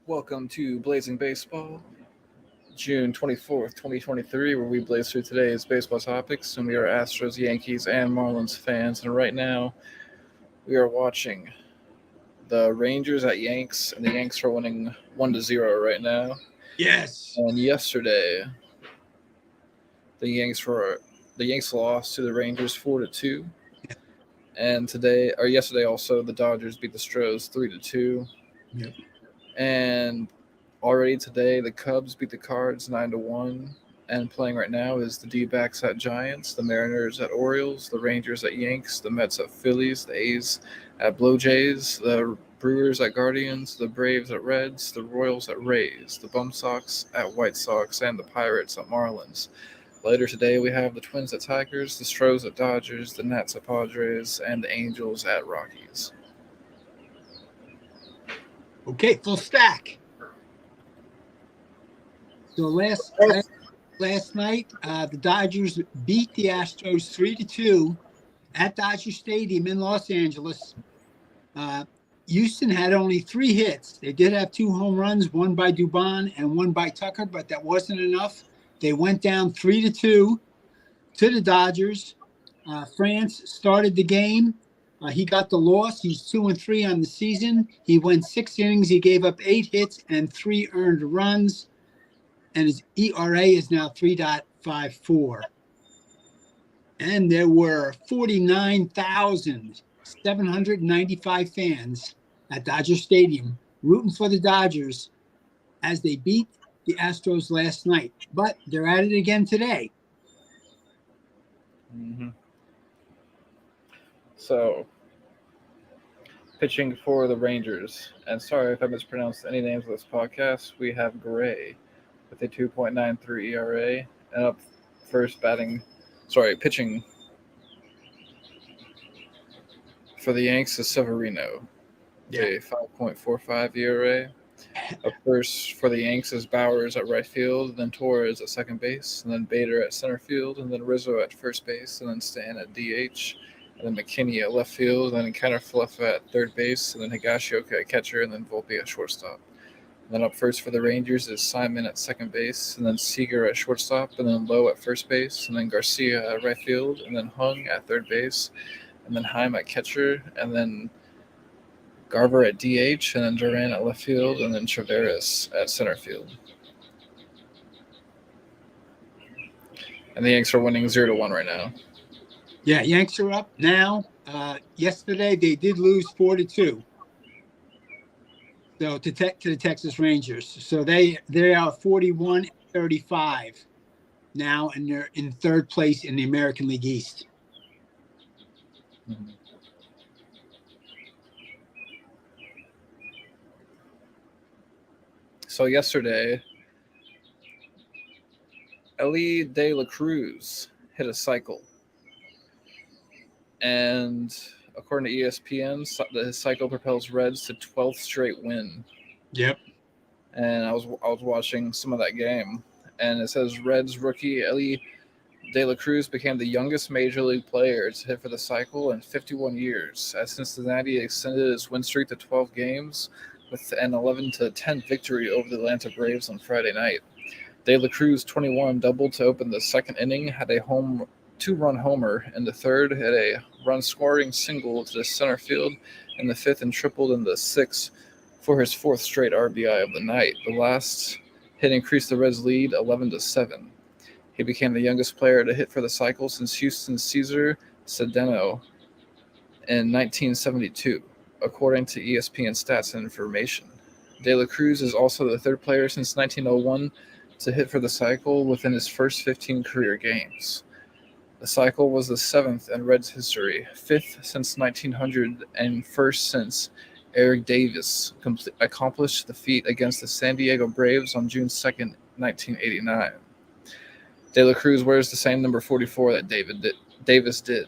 Welcome to Blazing Baseball, June 24th, 2023, where we blaze through today's baseball topics. And we are Astros, Yankees, and Marlins fans. And right now, we are watching the Rangers at Yanks, and the Yanks are winning 1-0 right now. Yes. And yesterday, the Yanks lost to the Rangers 4-2. And yesterday also, the Dodgers beat the Astros 3-2. Yep. And already today, the Cubs beat the Cards 9-1. And playing right now is the D-backs at Giants, the Mariners at Orioles, the Rangers at Yanks, the Mets at Phillies, the A's at Blue Jays, the Brewers at Guardians, the Braves at Reds, the Royals at Rays, the Bum Sox at White Sox, and the Pirates at Marlins. Later today, we have the Twins at Tigers, the Stros at Dodgers, the Nats at Padres, and the Angels at Rockies. Okay, full stack. So last night, the Dodgers beat the Astros 3-2 at Dodger Stadium in Los Angeles. Houston had only 3 hits. They did have 2 home runs, one by Dubon and one by Tucker, but that wasn't enough. They went down 3-2 to the Dodgers. France started the game. He got the loss. He's 2-3 on the season. He went 6 innings. He gave up 8 hits and 3 earned runs. And his ERA is now 3.54. And there were 49,795 fans at Dodger Stadium rooting for the Dodgers as they beat the Astros last night. But they're at it again today. Mm-hmm. So, pitching for the Rangers, and sorry if I mispronounced any names of this podcast, we have Gray with a 2.93 ERA, and up first pitching for the Yanks is Severino with a 5.45 ERA. Up first for the Yanks is Bowers at right field, then Torres at second base, and then Bader at center field, and then Rizzo at first base, and then Stan at DH, and then McKinney at left field, and then Kenner Fluff at third base, and then Higashioka at catcher, and then Volpe at shortstop. And then up first for the Rangers is Simon at second base, and then Seager at shortstop, and then Lowe at first base, and then Garcia at right field, and then Hung at third base, and then Heim at catcher, and then Garver at DH, and then Duran at left field, and then Chaveras at center field. And the Yanks are winning 0-1 right now. Yeah, Yanks are up now. Yesterday they did lose 4-2. So to the Texas Rangers. So they are 41-35 now, and they're in third place in the American League East. Mm-hmm. So yesterday, Ellie De La Cruz hit a cycle. And according to ESPN, his cycle propels Reds to 12th straight win. Yep. And I was watching some of that game, and it says Reds rookie Ellie De La Cruz became the youngest major league player to hit for the cycle in 51 years, as Cincinnati extended its win streak to 12 games with an 11-10 victory over the Atlanta Braves on Friday night. De La Cruz, 21, doubled to open the second inning, had a 2-run homer in the third, hit a run-scoring single to the center field in the fifth, and tripled in the sixth for his 4th straight RBI of the night. The last hit increased the Reds' lead 11-7. He became the youngest player to hit for the cycle since Houston's Cesar Cedeno in 1972, according to ESPN Stats and Information. De La Cruz is also the 3rd player since 1901 to hit for the cycle within his first 15 career games. The cycle was the 7th in Reds history, 5th since 1900, and 1st since Eric Davis accomplished the feat against the San Diego Braves on June 2nd, 1989. De La Cruz wears the same number 44 that Davis did.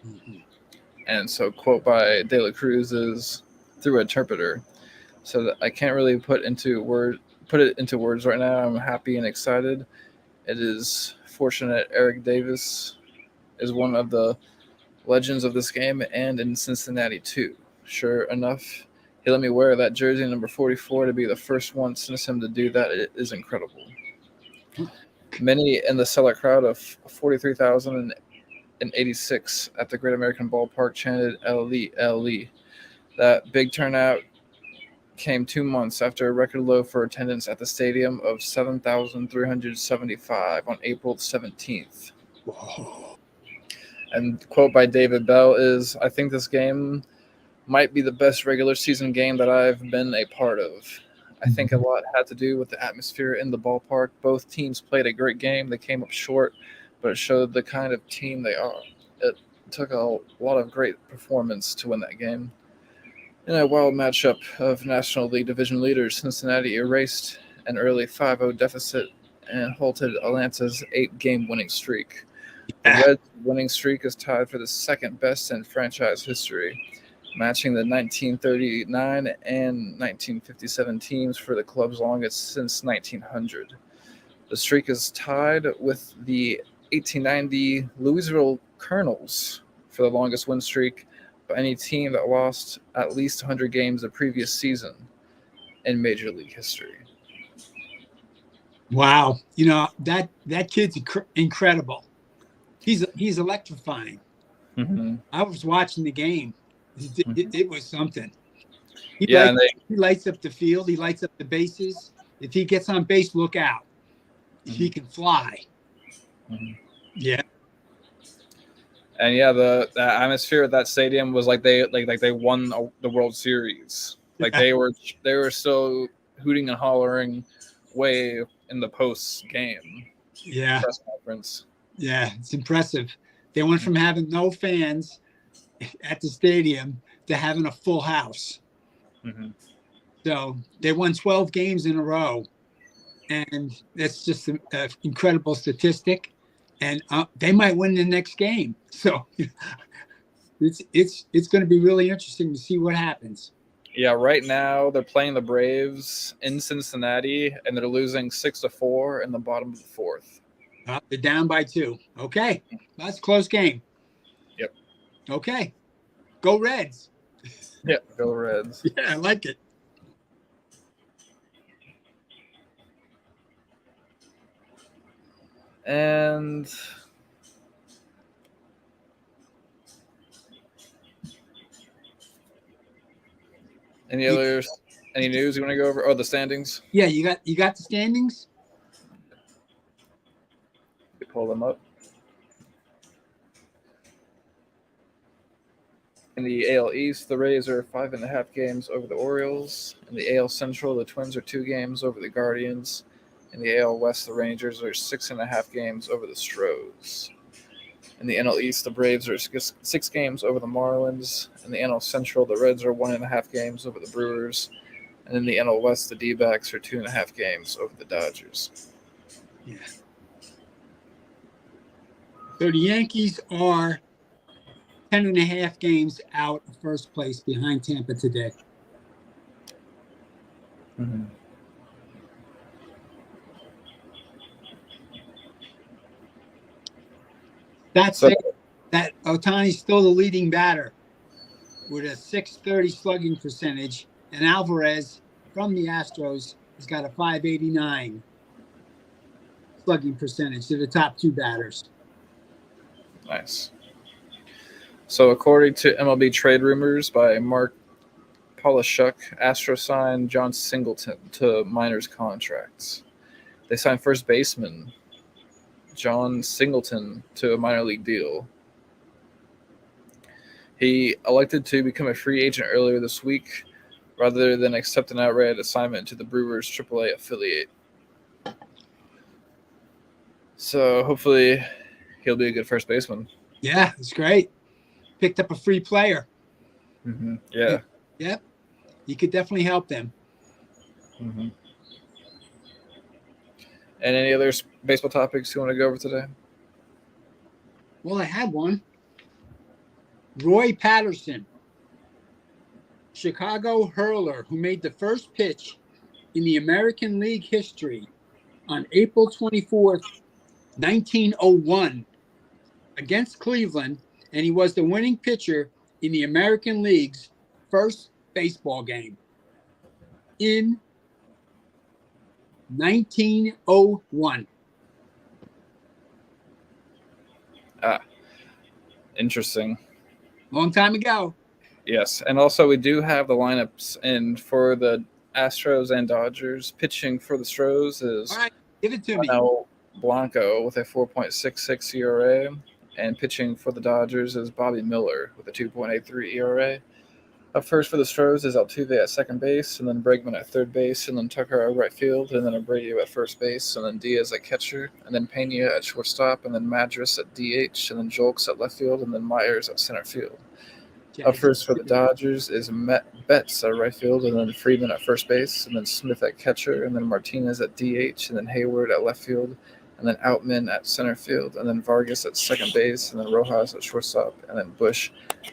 Mm-hmm. And so, quote by De La Cruz is through interpreter. So that I can't really put it into words right now. I'm happy and excited. It is fortunate Eric Davis is one of the legends of this game and in Cincinnati too. Sure enough, He let me wear that jersey number 44 to be the first one since him to do that. It is incredible. Many in the sellout crowd of 43,086 at the Great American Ballpark chanted "LE, LE." That big turnout came 2 months after a record low for attendance at the stadium of 7,375 on April 17th. Whoa. And quote by David Bell is, "I think this game might be the best regular season game that I've been a part of. I think a lot had to do with the atmosphere in the ballpark. Both teams played a great game. They came up short, but it showed the kind of team they are. It took a lot of great performance to win that game." In a wild matchup of National League division leaders, Cincinnati erased an early 5-0 deficit and halted Atlanta's 8-game winning streak. The Reds' winning streak is tied for the second best in franchise history, matching the 1939 and 1957 teams for the club's longest since 1900. The streak is tied with the 1890 Louisville Colonels for the longest win streak by any team that lost at least 100 games the previous season in Major League history. Wow. That kid's incredible. He's electrifying. Mm-hmm. I was watching the game. It was something. He lights up the field. He lights up the bases. If he gets on base, look out. He can fly. Mm-hmm. Yeah. And yeah, the atmosphere at that stadium was like they won the World Series. Like they were still hooting and hollering way in the post game. Yeah. Press conference. Yeah, it's impressive. They went from having no fans at the stadium to having a full house. Mm-hmm. So they won 12 games in a row, and that's just an incredible statistic. And they might win the next game. So it's going to be really interesting to see what happens. Yeah, right now they're playing the Braves in Cincinnati, and they're losing 6-4 in the bottom of the fourth. They're down by 2. Okay, that's a close game. Yep. Okay, go Reds. Yeah, go Reds. Yeah, I like it. And any news you want to go over? Oh, the standings. Yeah, you got the standings. You pull them up. In the AL East, the Rays are 5.5 games over the Orioles. In the AL Central, the Twins are 2 games over the Guardians. In the AL West, the Rangers are 6.5 games over the Astros. In the NL East, the Braves are 6 games over the Marlins. In the NL Central, the Reds are 1.5 games over the Brewers. And in the NL West, the D-backs are 2.5 games over the Dodgers. Yeah. So the Yankees are 10.5 games out of first place behind Tampa today. Mm-hmm. That Ohtani's still the leading batter with a .630 slugging percentage, and Alvarez from the Astros has got a .589 slugging percentage. They're the top 2 batters. Nice. So according to MLB trade rumors by Mark Polishuk, Astros signed John Singleton to minors contracts. They signed first baseman John Singleton to a minor league deal. He elected to become a free agent earlier this week rather than accept an outright assignment to the Brewers' AAA affiliate. So hopefully he'll be a good first baseman. Yeah, it's great. Picked up a free player. Mm-hmm. Yeah. Yep. You could definitely help them. Mm-hmm. And any other baseball topics you want to go over today? Well, I had one. Roy Patterson, Chicago hurler who made the first pitch in the American League history on April 24th, 1901 against Cleveland, and he was the winning pitcher in the American League's first baseball game in 1901. Interesting. Long time ago. Yes, and also we do have the lineups in for the Astros and Dodgers. Pitching for the Stros is All right, give it to me. Manuel Blanco with a 4.66 ERA, and pitching for the Dodgers is Bobby Miller with a 2.83 ERA. Up first for the Stros is Altuve at second base, and then Bregman at third base, and then Tucker at right field, and then Abreu at first base, and then Diaz at catcher, and then Pena at shortstop, and then Madras at DH, and then Jolks at left field, and then Myers at center field. Up first for the Dodgers is Betts at right field, and then Freeman at first base, and then Smith at catcher, and then Martinez at DH, and then Hayward at left field, and then Outman at center field, and then Vargas at second base, and then Rojas at shortstop, and then Bush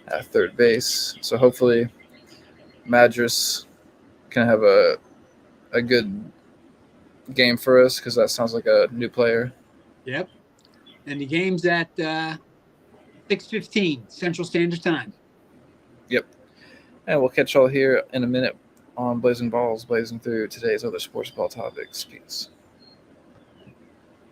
at third base. So hopefully Madras can have a good game for us, because that sounds like a new player. Yep. And the game's at 6:15 Central Standard Time. Yep. And we'll catch y'all here in a minute on Blazing Balls, blazing through today's other sports ball topics. Peace.